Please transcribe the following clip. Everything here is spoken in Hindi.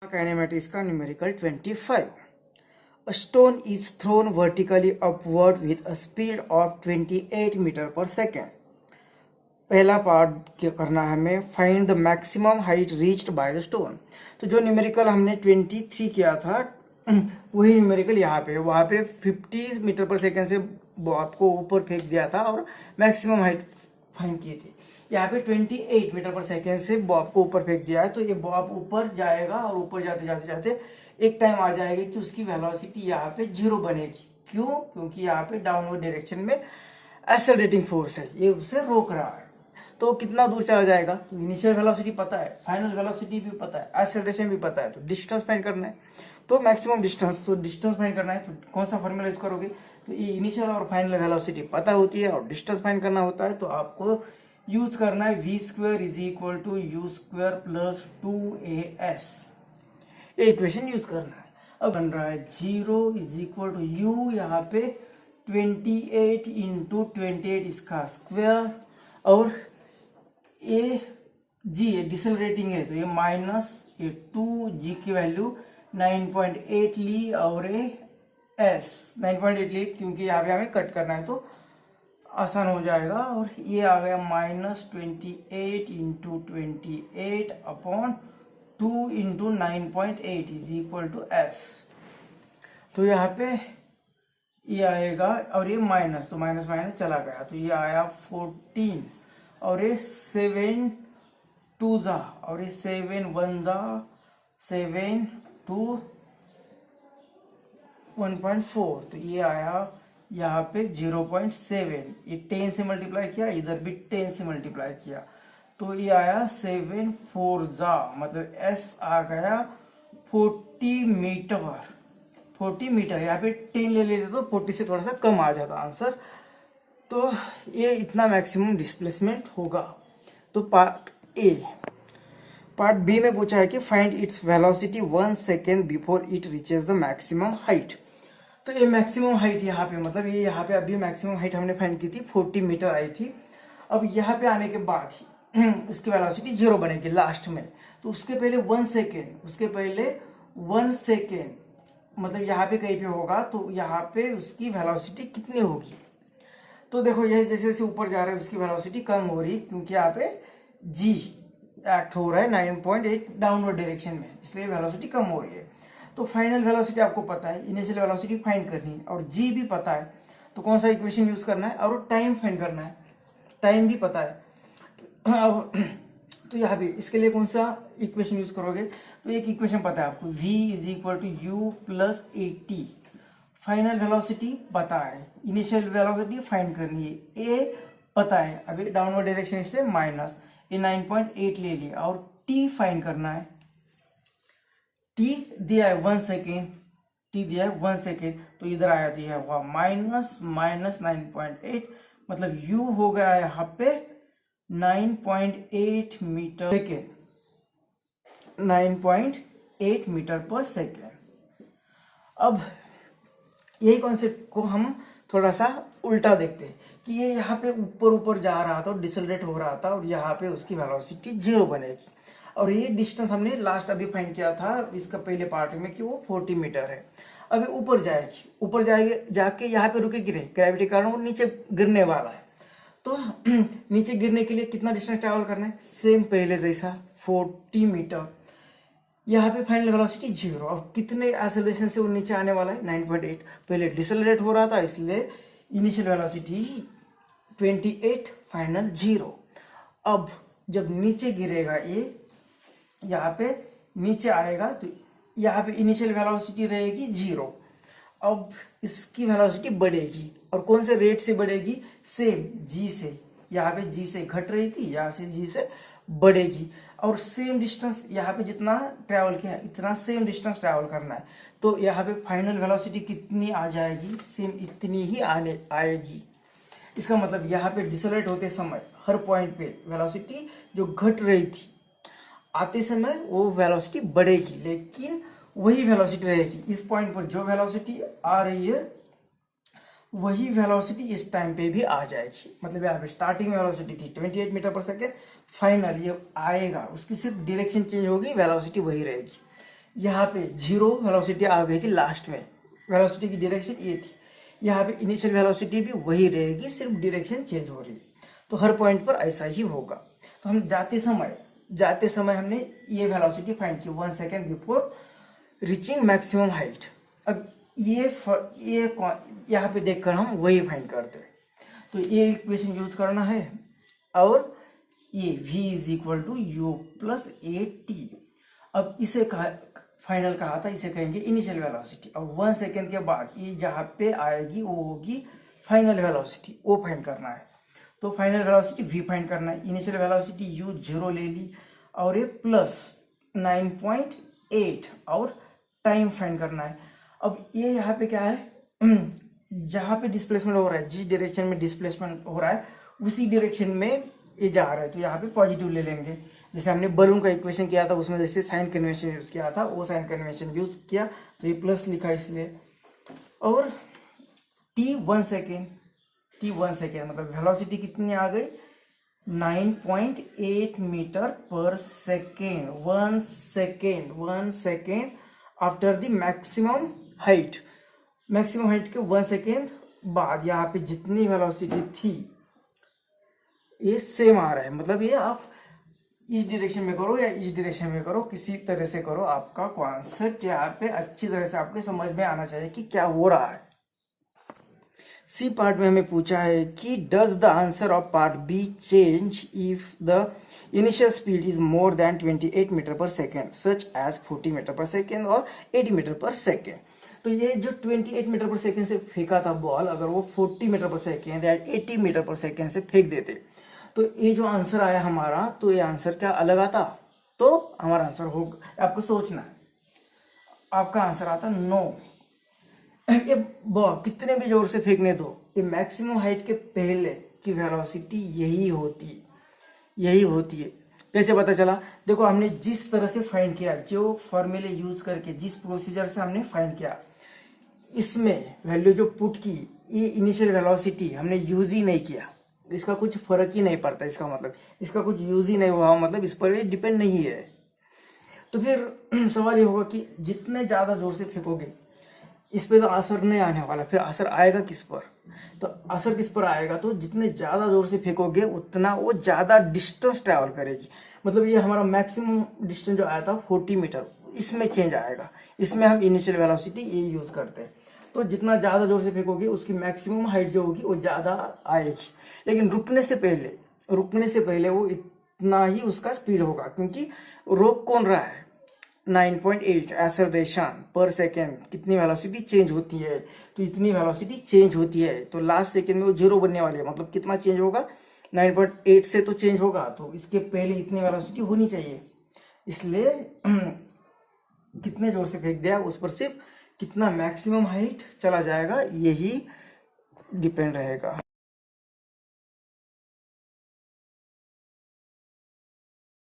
Kinematics का numerical 25. A stone is thrown vertically upward with a speed of 28 metre per second. पहला पार्ट क्या करना है हमें, find the maximum height reached by the stone. तो जो न्यूमेरिकल हमने 23 किया था वही न्यूमेरिकल यहाँ पे, वहाँ पे 50 मीटर पर सेकेंड से आपको ऊपर फेंक दिया था और मैक्सिमम हाइट फाइंड की थी. यहाँ पे 28 मीटर पर सेकेंड से बॉब को ऊपर फेंक दिया है, तो ये बॉब ऊपर जाएगा और ऊपर जाते जाते जाते एक टाइम आ जाएगा कि उसकी वेलोसिटी यहाँ पे 0 बनेगी. क्यों? क्योंकि यहाँ पे डाउनवर्ड डायरेक्शन में एक्सेलरेटिंग फोर्स है, ये उसे रोक रहा है. तो कितना दूर चला जाएगा, तो इनिशियल वेलोसिटी पता है, फाइनल वेलोसिटी भी पता है, एक्सेलरेशन भी पता है, तो डिस्टेंस फाइंड करना है. तो मैक्सिमम डिस्टेंस, तो डिस्टेंस फाइंड करना है, तो कौन सा फॉर्मूला यूज करोगे, तो ये इनिशियल और फाइनल वेलोसिटी पता होती है और डिस्टेंस फाइंड करना होता है. तो आपको यूज करना है v² = u² + 2as. ये इक्वेशन यूज करना है. अब बन रहा है 0 = u, यहाँ पे 28 × 28 इसका स्क्वायर, और ये g है डिसलरेटिंग है, तो ये माइनस ये 2g की वैल्यू 9.8 ली और ये s 9.8 ली, क्योंकि यहाँ पे हमें कट करना है तो आसान हो जाएगा. और ये आ गया -28 × 28 अपॉन 2 × 9.8 = s. तो यहाँ पे ये आएगा और ये माइनस, तो माइनस माइनस चला गया, तो ये आया 14 और ये 7 2 जा और ये 7 1 जा 7 2 1.4, तो ये आया यहाँ पे 0.7. ये 10 से मल्टीप्लाई किया, इधर भी 10 से मल्टीप्लाई किया, तो ये आया 7 4 जा, मतलब s आ गया 40 मीटर. 40 मीटर, यहाँ पे 10 ले लेते तो 40 से थोड़ा सा कम आ जाता आंसर. तो ये इतना मैक्सिमम डिस्प्लेसमेंट होगा. तो पार्ट ए. पार्ट बी में पूछा है कि find its velocity 1 second before it reaches the maximum height. तो ये मैक्सिमम हाइट यहाँ पे, मतलब ये यहाँ पे अभी मैक्सिमम हाइट हमने फाइंड की थी 40 मीटर आई थी. अब यहाँ पे आने के बाद उसकी वेलोसिटी 0 बनेगी लास्ट में. तो उसके पहले 1 सेकेंड, उसके पहले 1 सेकेंड, मतलब यहाँ पे कहीं पे होगा, तो यहाँ पे उसकी वेलोसिटी कितनी होगी. तो देखो यह जैसे जैसे ऊपर जा रहा है उसकी वेलोसिटी कम हो रही, क्योंकि यहाँ पे g एक्ट हो रहा है 9.8 डाउनवर्ड डायरेक्शन में, इसलिए वेलोसिटी कम हो रही है. तो फाइनल वेलोसिटी आपको पता है, इनिशियल वेलोसिटी फाइंड करनी है और g भी पता है, तो कौन सा इक्वेशन यूज करना है, और टाइम फाइंड करना है, टाइम भी पता है. तो यहाँ पे इसके लिए कौन सा इक्वेशन यूज करोगे, तो एक इक्वेशन पता है आपको, v = u + at. Final velocity पता है, इनिशियल वेलोसिटी फाइंड करनी है, a पता है, अभी डाउनवर्ड डायरेक्शन इसलिए माइनस, ये 9.8 ले लिया, और t फाइंड करना है. t दिया है 1 सेकेंड, t दिया है 1 सेकेंड, तो इधर आया दिया हुआ माइनस 9.8, मतलब u हो गया यहाँ पे 9.8 metre second, 9.8 metre per second. अब यही कॉन्सेप्ट को हम थोड़ा सा उल्टा देखते हैं कि ये यहाँ पे ऊपर ऊपर जा रहा था और डिसलरेट हो रहा था, और यहाँ पे उसकी वेलोसिटी 0 बनेगी. और ये डिस्टेंस हमने लास्ट अभी फाइंड किया था इसका पहले पार्ट में कि वो 40 मीटर है. अभी ऊपर जाएगी, ऊपर जाएगी, जाके यहाँ पे रुकेगी नहीं, ग्रेविटी के कारण वो नीचे गिरने वाला है. तो नीचे गिरने के लिए कितना डिस्टेंस ट्रैवल करना है, सेम पहले जैसा 40 मीटर. यहाँ पे फाइनल वेलोसिटी 0, और कितने एक्सेलरेशन से वो नीचे आने वाला है 9.8. पहले डिसलरेट हो रहा था, इसलिए इनिशियल वेलोसिटी 28, फाइनल 0. अब जब नीचे गिरेगा ये, यहाँ पे नीचे आएगा, तो यहाँ पे इनिशियल वेलोसिटी रहेगी 0. अब इसकी वेलोसिटी बढ़ेगी, और कौन से रेट से बढ़ेगी, सेम g से. यहाँ पे g से घट रही थी, यहाँ से g से बढ़ेगी, और सेम डिस्टेंस यहाँ पे जितना ट्रैवल किया इतना सेम डिस्टेंस ट्रैवल करना है. तो यहाँ पे फाइनल वेलोसिटी कितनी आ जाएगी, सेम इतनी ही आने आएगी. इसका मतलब यहाँ पे डिसलरेट होते समय हर पॉइंट पे वेलोसिटी जो घट रही थी आते समय वो वेलोसिटी बढ़ेगी, लेकिन वही वेलोसिटी रहेगी. इस पॉइंट पर जो वेलोसिटी आ रही है वही वेलोसिटी इस टाइम पे भी आ जाएगी. मतलब यहाँ पे स्टार्टिंग में वेलोसिटी थी 28 मीटर पर सेकेंड, फाइनल ये आएगा उसकी सिर्फ डायरेक्शन चेंज होगी, वेलोसिटी वही रहेगी. यहाँ पे जीरो वेलोसिटी आ गई थी लास्ट में, वेलोसिटी की डायरेक्शन ये थी। यहाँ पे इनिशियल वेलोसिटी भी वही रहेगी, सिर्फ डायरेक्शन चेंज हो रही है। तो हर पॉइंट पर ऐसा ही होगा। तो हम जाते समय हमने ये वेलोसिटी फाइंड की 1 second before reaching maximum height. अब ये यहाँ पे देखकर हम वही फाइंड करते हैं। तो ये इक्वेशन यूज करना है और ये v is equal to u plus a t. अब इसे फाइनल कहा था, इसे कहेंगे इनिशियल वेलोसिटी। अब 1 सेकेंड के बाद ये जहाँ पे आएगी वो होगी फाइनल वेलोसिटी, वो फाइंड करना है। तो फाइनल वेलोसिटी v फाइंड करना है। इनिशियल वेलोसिटी u 0 ले ली और ये प्लस 9.8 और टाइम फाइंड करना है। अब ये यहाँ पे क्या है, जहाँ पे डिस्प्लेसमेंट हो रहा है, जिस डायरेक्शन में डिस्प्लेसमेंट हो रहा है उसी डायरेक्शन में ये जा रहा है, तो यहाँ पे पॉजिटिव ले लेंगे। जैसे हमने बलून का इक्वेशन किया था उसमें जैसे साइन कन्वेंशन यूज किया था, वो साइन कन्वेंशन यूज किया तो ये प्लस लिखा इसलिए। और t 1 सेकेंड मतलब वेलोसिटी कितनी आ गई, 9.8 metre per second. 1 second after the maximum height के 1 सेकेंड बाद यहाँ पे जितनी वेलोसिटी थी ये सेम आ रहा है। मतलब ये आप इस डायरेक्शन में करो या इस डायरेक्शन में करो, किसी तरह से करो, आपका कॉन्सेप्ट यहाँ पे अच्छी तरह से आपके समझ में आना चाहिए कि क्या हो रहा है। सी पार्ट में हमें पूछा है कि does the answer of part B change if the initial speed is more than 28 metre per second such as 40 metre per second और 80 मीटर पर सेकेंड। तो ये जो 28 मीटर पर सेकेंड से फेंका था बॉल, अगर वो 40 मीटर पर सेकेंड या 80 मीटर पर सेकेंड से फेंक देते तो ये जो आंसर आया हमारा, तो ये आंसर क्या अलग आता, तो हमारा आंसर होगा, आपको सोचना है, आपका आंसर आता नो। ये बॉल कितने भी जोर से फेंकने दो, ये मैक्सिमम हाइट के पहले की वेलोसिटी यही होती है। कैसे पता चला, देखो हमने जिस तरह से फाइंड किया, जो फॉर्मूले यूज करके, जिस प्रोसीजर से हमने फाइंड किया, इसमें वैल्यू जो पुट की, ये इनिशियल वेलोसिटी हमने यूज ही नहीं किया, इसका कुछ फर्क ही नहीं पड़ता। इसका मतलब इसका कुछ यूज ही नहीं हुआ, मतलब इस पर डिपेंड नहीं है। तो फिर सवाल ये होगा कि जितने ज्यादा जोर से फेंकोगे इस पे तो असर नहीं आने वाला, फिर असर आएगा किस पर, तो असर किस पर आएगा, तो जितने ज्यादा जोर से फेंकोगे उतना वो ज्यादा डिस्टेंस ट्रैवल करेगी। मतलब ये हमारा मैक्सिमम डिस्टेंस जो आया था 40 मीटर, इसमें चेंज आएगा। इसमें हम इनिशियल वेलोसिटी ये यूज करते हैं। तो जितना ज्यादा जोर से फेंकोगे उसकी मैक्सिमम हाइट जो होगी वो ज्यादा आएगी, लेकिन रुकने से पहले वो इतना ही उसका स्पीड होगा, क्योंकि रोक कौन रहा है, 9.8 एक्सेलरेशन पर सेकेंड। कितनी वेलोसिटी चेंज होती है, तो इतनी वेलोसिटी चेंज होती है, तो लास्ट सेकेंड में वो जीरो बनने वाली है। मतलब कितना चेंज होगा, 9.8 से तो चेंज होगा, तो इसके पहले इतनी वेलोसिटी होनी चाहिए। इसलिए कितने जोर से फेंक दिया उस पर सिर्फ कितना मैक्सिमम हाइट चला जाएगा यही डिपेंड रहेगा।